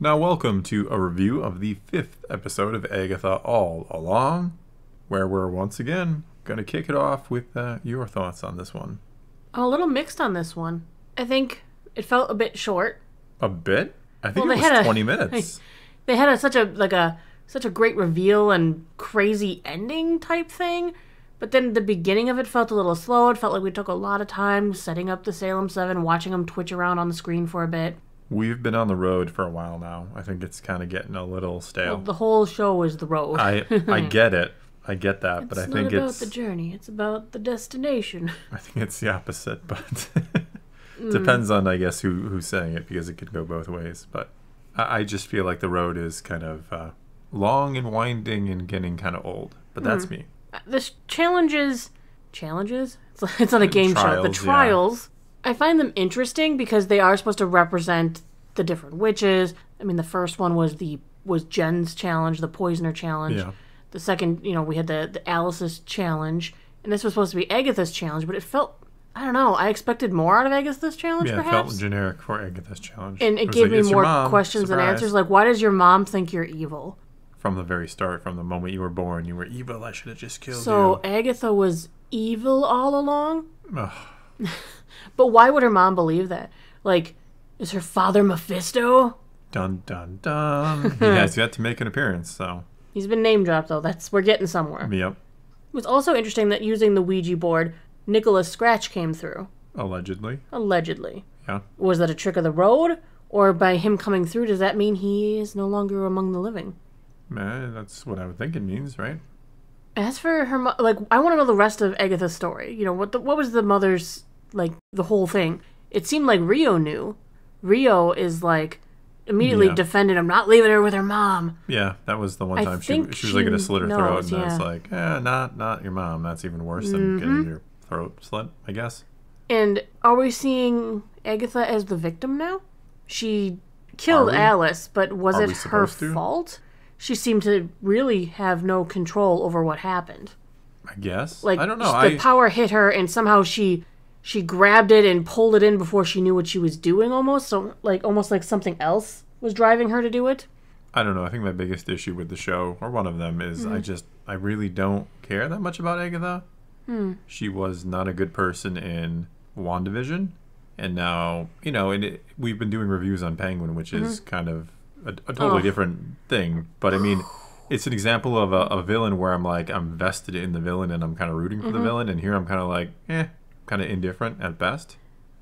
Now welcome to a review of the 5th episode of Agatha All Along, where we're once again going to kick it off with your thoughts on this one. I'm a little mixed on this one. I think it felt a bit short. A bit? I think it was 20 minutes. They had such a great reveal and crazy ending type thing, but then the beginning of it felt a little slow. It felt like we took a lot of time setting up the Salem 7, watching them twitch around on the screen for a bit. We've been on the road for a while now. I think it's kind of getting a little stale. Well, the whole show is the road. I get it. I get that, but I think it's not about the journey. It's about the destination. I think it's the opposite, but depends on, I guess, who's saying it, because it could go both ways. But I just feel like the road is kind of long and winding and getting kind of old. But that's me. The challenges? It's not a game show. The trials. Yeah. I find them interesting because they are supposed to represent the different witches. I mean, the first one was Jen's challenge, the poisoner challenge. Yeah. The second, we had the Alice's challenge. And this was supposed to be Agatha's challenge, but it felt, I don't know, I expected more out of Agatha's challenge, perhaps? Yeah, it felt generic for Agatha's challenge. And it gave me more questions and answers, like, why does your mom think you're evil? From the very start, from the moment you were born, you were evil. I should have just killed you. So Agatha was evil all along? Ugh. But why would her mom believe that? Like, is her father Mephisto? Dun, dun, dun. He has yet to make an appearance, so. He's been name dropped, though. We're getting somewhere. Yep. It was also interesting that using the Ouija board, Nicholas Scratch came through. Allegedly. Yeah. Was that a trick of the road? Or by him coming through, does that mean he is no longer among the living? That's what I would think it means, right? As for her, I want to know the rest of Agatha's story. What was the mother's, the whole thing? It seemed like Rio knew. Rio is, immediately defended, I'm not leaving her with her mom. Yeah, that was the one time she was going to slit her throat, and it's like, not your mom. That's even worse than getting your throat slit, I guess. And are we seeing Agatha as the victim now? She killed Alice, but was it her fault? She seemed to really have no control over what happened. I guess. I don't know. The power hit her, and somehow she grabbed it and pulled it in before she knew what she was doing almost. So, almost like something else was driving her to do it. I don't know. I think my biggest issue with the show, or one of them, is I really don't care that much about Agatha. She was not a good person in WandaVision. And now, we've been doing reviews on Penguin, which is kind of a totally different thing. But I mean, it's an example of a villain where I'm vested in the villain and I'm kind of rooting for the villain. And here I'm kind of kind of indifferent at best.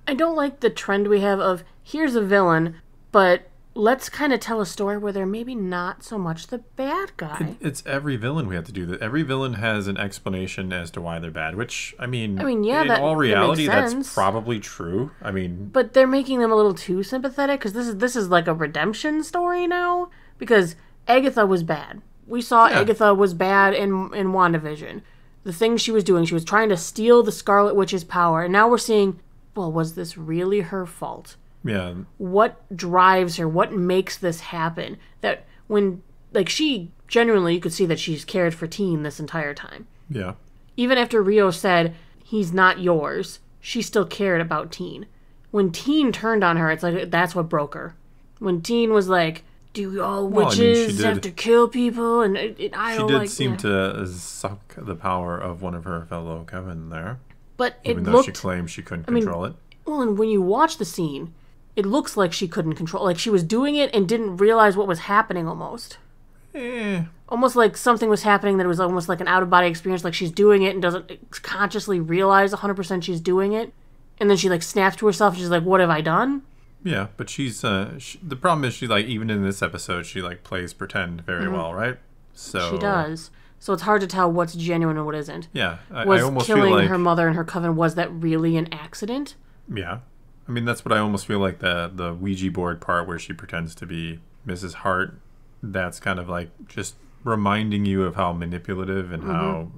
I don't like the trend we have of, here's a villain, but let's kind of tell a story where they're maybe not so much the bad guy. It's every villain we have to do that. Every villain has an explanation as to why they're bad, which, in all reality, that's probably true. But they're making them a little too sympathetic, because this is like a redemption story now, because Agatha was bad. We saw Agatha was bad in WandaVision. The things she was doing, she was trying to steal the Scarlet Witch's power, and now we're seeing, well, was this really her fault? Yeah. What drives her? What makes this happen? That when, she genuinely, you could see that she's cared for Teen this entire time. Yeah. Even after Rio said, he's not yours, she still cared about Teen. When Teen turned on her, it's like, that's what broke her. When Teen was like, do all witches have to kill people? And I don't like... She did seem to suck the power of one of her fellow Kevin there. But even though she claimed she couldn't control it. Well, and when you watch the scene, it looks like she couldn't control... Like, she was doing it and didn't realize what was happening, almost. Almost like something was happening that it was almost like an out-of-body experience. Like, she's doing it and doesn't consciously realize 100% she's doing it. And then she, snaps to herself and she's like, what have I done? Yeah, but she's... the problem is she, even in this episode, she, plays pretend very well, right? So she does. So it's hard to tell what's genuine and what isn't. Yeah. I killing almost feel like... her mother and her coven, was that really an accident? Yeah. That's what I almost feel like the Ouija board part where she pretends to be Mrs. Hart. That's kind of just reminding you of how manipulative and how,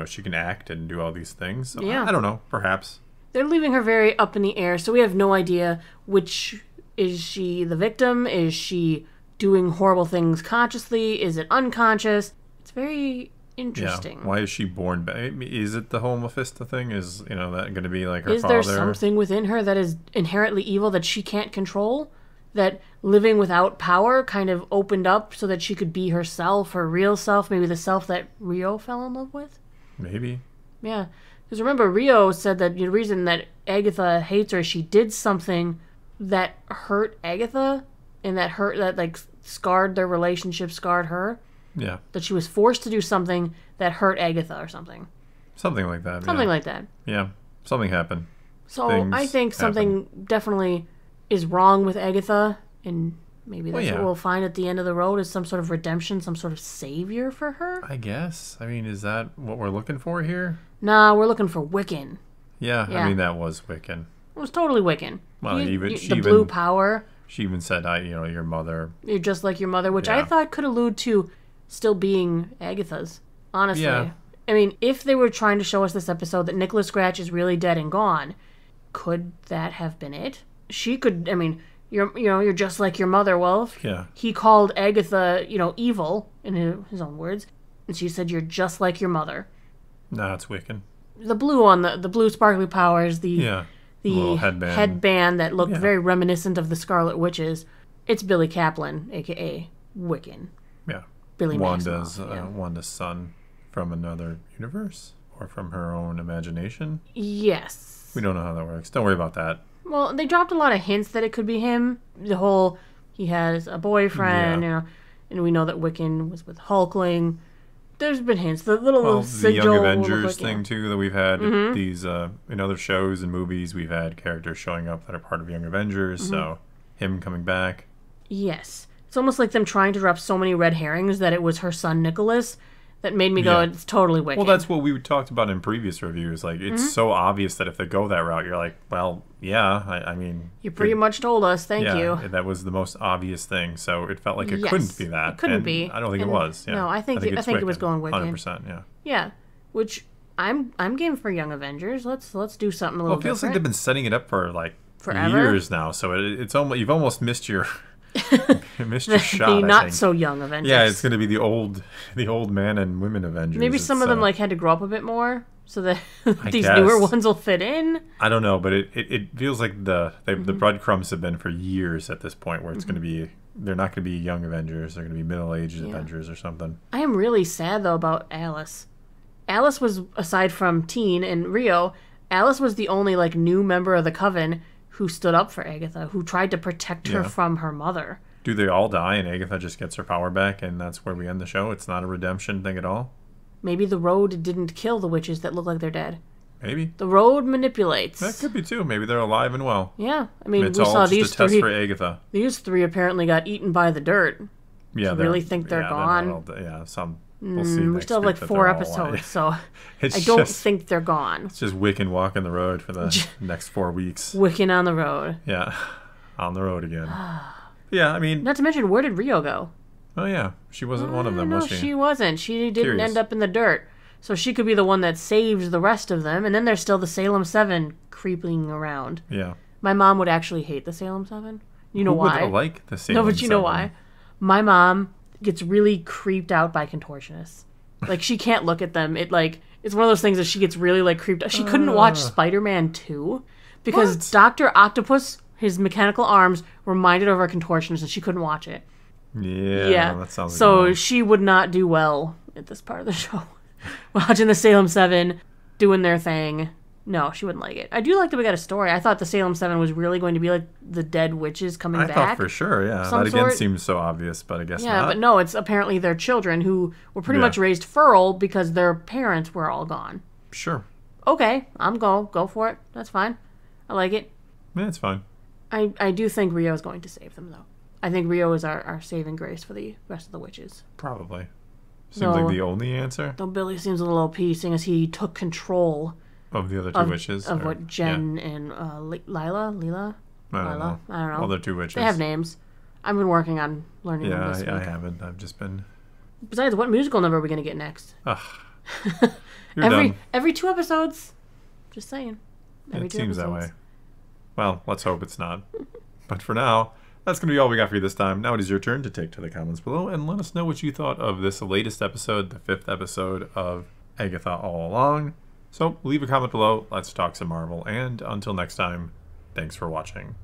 she can act and do all these things. So I don't know, perhaps. They're leaving her very up in the air, so we have no idea which... Is she the victim? Is she doing horrible things consciously? Is it unconscious? It's very interesting. Yeah. Why is she born back? Is it the whole Mephisto thing? Is, that going to be like her father? Is there something within her that is inherently evil that she can't control? that living without power kind of opened up so that she could be herself, her real self, maybe the self that Rio fell in love with? Maybe. Yeah. Because remember, Rio said that the reason that Agatha hates her is she did something that hurt Agatha, and that like scarred their relationship, scarred her. Yeah. That she was forced to do something that hurt Agatha or something. Something like that. Something like that. Yeah. Something happened. So Things I think something definitely is wrong with Agatha, and maybe that's what we'll find at the end of the road is some sort of redemption, some sort of savior for her. I guess. I mean, is that what we're looking for here? Nah, we're looking for Wiccan. Yeah. I mean, that was Wiccan. It was totally Wiccan. Well, the blue power. She even said, your mother. You're just like your mother, which I thought could allude to still being Agatha's, honestly. Yeah. I mean, if they were trying to show us this episode that Nicholas Scratch is really dead and gone, could that have been it? She could, I mean, you're just like your mother. Well, he called Agatha, evil, in his own words, and she said, you're just like your mother. No, it's Wiccan. The blue on the blue sparkly powers, the little headband that looked very reminiscent of the Scarlet Witches. It's Billy Kaplan, a.k.a. Wiccan. Yeah. Billy Wanda's son from another universe? Or from her own imagination? Yes. We don't know how that works. Don't worry about that. Well, they dropped a lot of hints that it could be him. The whole, he has a boyfriend, and we know that Wiccan was with Hulkling. There's been hints. The the Young Avengers thing, too, that we've had. These, in other shows and movies, we've had characters showing up that are part of Young Avengers, so him coming back. Yes. It's almost like them trying to drop so many red herrings that it was her son, Nicholas, that made me go, it's totally Wiccan. Well, that's what we talked about in previous reviews. Like, it's so obvious that if they go that route, you're like, well, I mean... You pretty much told us, thank you. Yeah, that was the most obvious thing, so it felt like it couldn't be that. It couldn't be. I don't think it was. Yeah. No, I think it was going Wiccan. 100%, yeah. Yeah, which I'm game for Young Avengers. Let's do something a little different. Well, it feels like they've been setting it up for, forever? Years now, so it's almost, you've almost missed your... missed your shot. The not so young Avengers. Yeah, it's going to be the old man and women Avengers. Maybe some of them had to grow up a bit more, so that these newer ones will fit in. I don't know, but it feels like the breadcrumbs have been for years at this point, where it's going to be, they're not going to be young Avengers, they're going to be middle-aged Avengers or something. I am really sad though about Alice. Alice was, aside from Teen and Rio, Alice was the only new member of the Coven who stood up for Agatha, who tried to protect her from her mother. Do they all die and Agatha just gets her power back and that's where we end the show? It's not a redemption thing at all? Maybe the Road didn't kill the witches that look like they're dead. Maybe. The Road manipulates. That could be too. Maybe they're alive and well. Yeah. I mean, it's we all saw just these a test three. For Agatha. These three apparently got eaten by the dirt. Yeah. Do you really think they're gone? Some. We'll see. We still have 4 episodes, so I don't think they're gone. It's just Wiccan walking the road for the next 4 weeks. Wiccan on the road. Yeah, on the road again. Yeah, I mean... Not to mention, where did Rio go? Oh, yeah. She wasn't one of them, was she? No, she wasn't. She didn't end up in the dirt. So she could be the one that saves the rest of them, and then there's still the Salem 7 creeping around. Yeah. My mom would actually hate the Salem 7. You know why? Who would like the Salem 7? No, but you know why? My mom gets really creeped out by contortionists. She can't look at them. It's one of those things that she gets really creeped out. She couldn't watch Spider-Man 2 because Dr. Octopus, his mechanical arms, reminded her of a contortionist, and she couldn't watch it. Yeah. That sounds so she would not do well at this part of the show. Watching the Salem 7 doing their thing. No, she wouldn't like it. I do like that we got a story. I thought the Salem 7 was really going to be the dead witches coming back. I thought for sure, yeah. That again seems so obvious, but I guess not. Yeah, but no, it's apparently their children who were pretty much raised feral because their parents were all gone. Sure. Okay, go for it. That's fine. I like it. Yeah, it's fine. I do think Rio is going to save them, though. I think Rio is our saving grace for the rest of the witches. Probably. Seems like the only answer. Though Billy seems a little OP, seeing as he took control of the other two witches? Of what Jen and Leela? I don't know. Other two witches. They have names. I've been working on learning them this week. I haven't. I've just been... Besides, what musical number are we going to get next? You're done. Every 2 episodes. Just saying. It seems that way. Well, let's hope it's not. But for now, that's going to be all we got for you this time. Now it is your turn to take to the comments below and let us know what you thought of this latest episode, the 5th episode of Agatha All Along. So leave a comment below, let's talk some Marvel, and until next time, thanks for watching.